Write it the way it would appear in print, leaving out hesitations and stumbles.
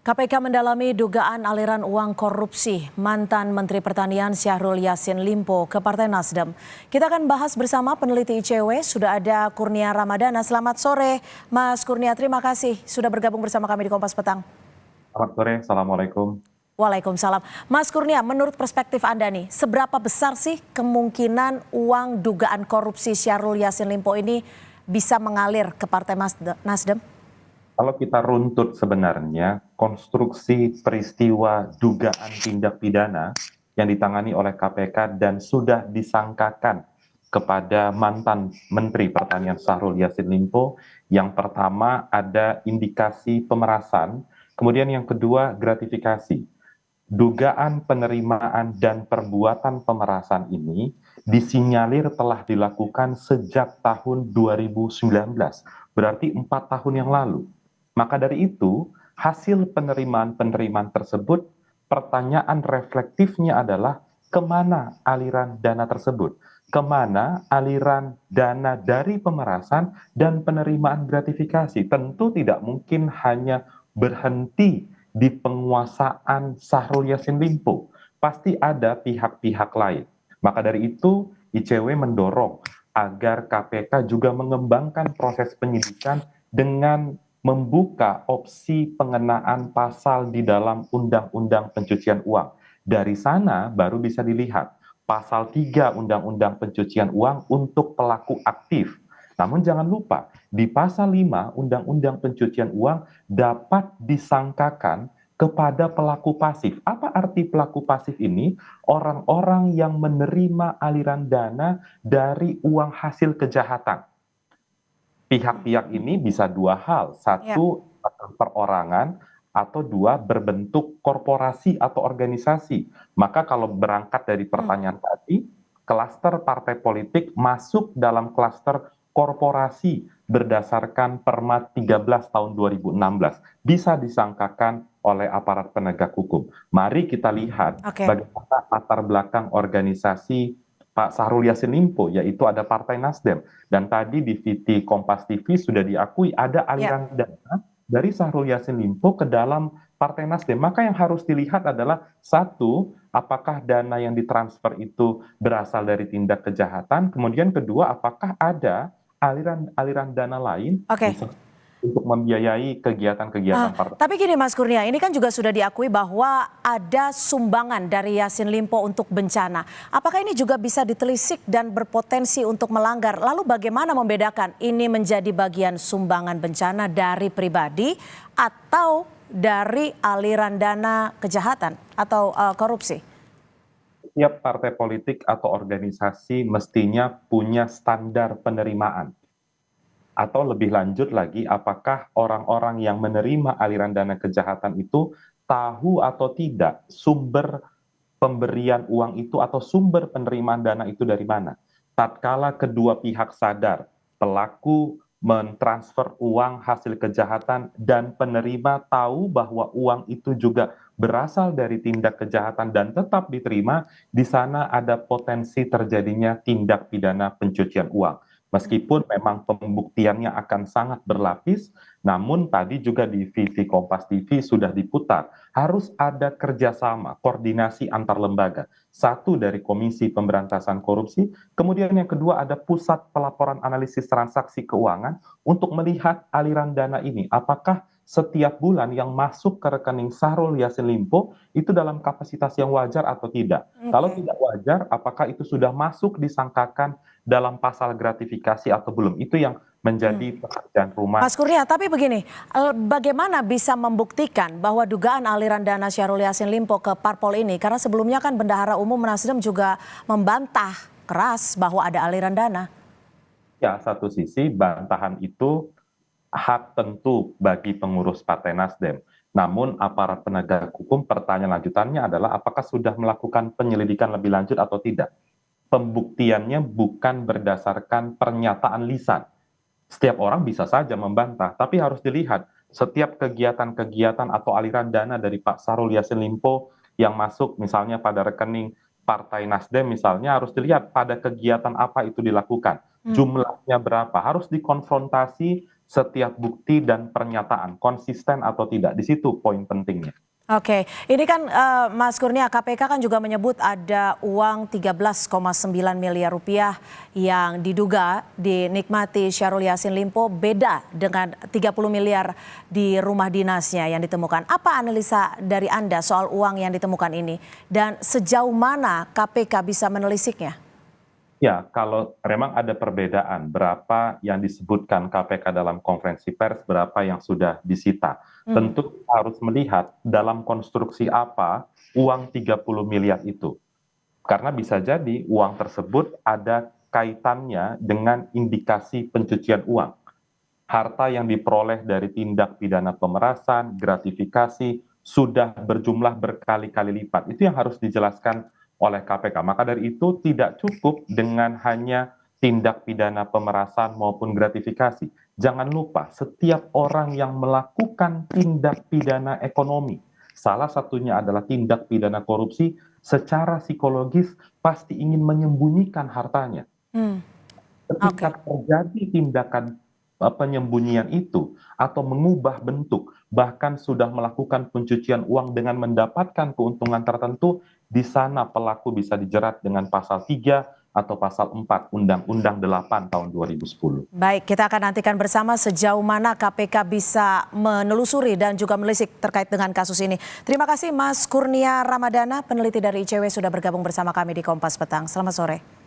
KPK mendalami dugaan aliran uang korupsi mantan Menteri Pertanian Syahrul Yassin Limpo ke Partai Nasdem. Kita akan bahas bersama peneliti ICW, sudah ada Kurnia Ramadana. Selamat sore Mas Kurnia, terima kasih sudah bergabung bersama kami di Kompas Petang. Selamat sore, Assalamualaikum. Waalaikumsalam. Mas Kurnia, menurut perspektif Anda nih, seberapa besar sih kemungkinan uang dugaan korupsi Syahrul Yassin Limpo ini bisa mengalir ke Partai Nasdem? Kalau kita runtut sebenarnya, konstruksi peristiwa dugaan tindak pidana yang ditangani oleh KPK dan sudah disangkakan kepada mantan Menteri Pertanian Syahrul Yassin Limpo, yang pertama ada indikasi pemerasan, kemudian yang kedua gratifikasi. Dugaan penerimaan dan perbuatan pemerasan ini disinyalir telah dilakukan sejak tahun 2019, berarti 4 tahun yang lalu. Maka dari itu, hasil penerimaan-penerimaan tersebut, pertanyaan reflektifnya adalah kemana aliran dana tersebut? Kemana aliran dana dari pemerasan dan penerimaan gratifikasi? Tentu tidak mungkin hanya berhenti di penguasaan Syahrul Yassin Limpo. Pasti ada pihak-pihak lain. Maka dari itu, ICW mendorong agar KPK juga mengembangkan proses penyidikan dengan membuka opsi pengenaan pasal di dalam Undang-Undang Pencucian Uang. Dari sana baru bisa dilihat pasal 3 Undang-Undang Pencucian Uang untuk pelaku aktif. Namun jangan lupa, di pasal 5 Undang-Undang Pencucian Uang dapat disangkakan kepada pelaku pasif. Apa arti pelaku pasif ini? Orang-orang yang menerima aliran dana dari uang hasil kejahatan. Pihak-pihak ini bisa dua hal, satu perorangan, atau dua berbentuk korporasi atau organisasi. Maka kalau berangkat dari pertanyaan tadi, klaster partai politik masuk dalam klaster korporasi berdasarkan Perma 13 tahun 2016. Bisa disangkakan oleh aparat penegak hukum. Mari kita lihat bagaimana latar belakang organisasi Pak Syahrul Yassin Limpo, yaitu ada Partai Nasdem. Dan tadi di VT Kompas TV sudah diakui ada aliran dana dari Syahrul Yassin Limpo ke dalam Partai Nasdem. Maka yang harus dilihat adalah satu, apakah dana yang ditransfer itu berasal dari tindak kejahatan, kemudian kedua, apakah ada aliran dana lain untuk membiayai kegiatan-kegiatan partai. Tapi gini Mas Kurnia, ini kan juga sudah diakui bahwa ada sumbangan dari Yassin Limpo untuk bencana. Apakah ini juga bisa ditelisik dan berpotensi untuk melanggar? Lalu bagaimana membedakan ini menjadi bagian sumbangan bencana dari pribadi atau dari aliran dana kejahatan atau korupsi? Setiap partai politik atau organisasi mestinya punya standar penerimaan. Atau lebih lanjut lagi, apakah orang-orang yang menerima aliran dana kejahatan itu tahu atau tidak sumber pemberian uang itu atau sumber penerimaan dana itu dari mana? Tatkala kedua pihak sadar pelaku mentransfer uang hasil kejahatan dan penerima tahu bahwa uang itu juga berasal dari tindak kejahatan dan tetap diterima, di sana ada potensi terjadinya tindak pidana pencucian uang. Meskipun memang pembuktiannya akan sangat berlapis, namun tadi juga di VV Kompas TV sudah diputar, harus ada kerjasama, koordinasi antar lembaga. Satu dari Komisi Pemberantasan Korupsi, kemudian yang kedua ada Pusat Pelaporan Analisis Transaksi Keuangan untuk melihat aliran dana ini. Apakah setiap bulan yang masuk ke rekening Syahrul Yassin Limpo itu dalam kapasitas yang wajar atau tidak? Kalau tidak wajar, apakah itu sudah masuk disangkakan dalam pasal gratifikasi atau belum? Itu yang menjadi pekerjaan rumah. Mas Kurnia, tapi begini, bagaimana bisa membuktikan bahwa dugaan aliran dana Syahrul Yassin Limpo ke parpol ini? Karena sebelumnya kan Bendahara Umum Nasdem juga membantah keras bahwa ada aliran dana. Ya, satu sisi bantahan itu hak tentu bagi pengurus Partai Nasdem. Namun aparat penegak hukum, pertanyaan lanjutannya adalah apakah sudah melakukan penyelidikan lebih lanjut atau tidak? Pembuktiannya bukan berdasarkan pernyataan lisan. Setiap orang bisa saja membantah, tapi harus dilihat setiap kegiatan-kegiatan atau aliran dana dari Pak Syahrul Yassin Limpo yang masuk misalnya pada rekening Partai Nasdem misalnya, harus dilihat pada kegiatan apa itu dilakukan, jumlahnya berapa, harus dikonfrontasi setiap bukti dan pernyataan konsisten atau tidak. Di situ poin pentingnya. Oke, ini kan Mas Kurnia, KPK kan juga menyebut ada uang 13,9 miliar rupiah yang diduga dinikmati Syahrul Yassin Limpo, beda dengan 30 miliar di rumah dinasnya yang ditemukan. Apa analisa dari Anda soal uang yang ditemukan ini dan sejauh mana KPK bisa menelisiknya? Ya, kalau memang ada perbedaan berapa yang disebutkan KPK dalam konferensi pers, berapa yang sudah disita. Tentu harus melihat dalam konstruksi apa uang 30 miliar itu. Karena bisa jadi uang tersebut ada kaitannya dengan indikasi pencucian uang. Harta yang diperoleh dari tindak pidana pemerasan, gratifikasi, sudah berjumlah berkali-kali lipat. Itu yang harus dijelaskan oleh KPK. Maka dari itu tidak cukup dengan hanya tindak pidana pemerasan maupun gratifikasi. Jangan lupa, setiap orang yang melakukan tindak pidana ekonomi, salah satunya adalah tindak pidana korupsi, secara psikologis pasti ingin menyembunyikan hartanya. Hmm, Ketika Oke. terjadi tindakan penyembunyian itu atau mengubah bentuk, bahkan sudah melakukan pencucian uang dengan mendapatkan keuntungan tertentu, di sana pelaku bisa dijerat dengan pasal 3 atau pasal 4 Undang-Undang 8 tahun 2010. Baik, kita akan nantikan bersama sejauh mana KPK bisa menelusuri dan juga menelisik terkait dengan kasus ini. Terima kasih Mas Kurnia Ramadana, peneliti dari ICW sudah bergabung bersama kami di Kompas Petang. Selamat sore.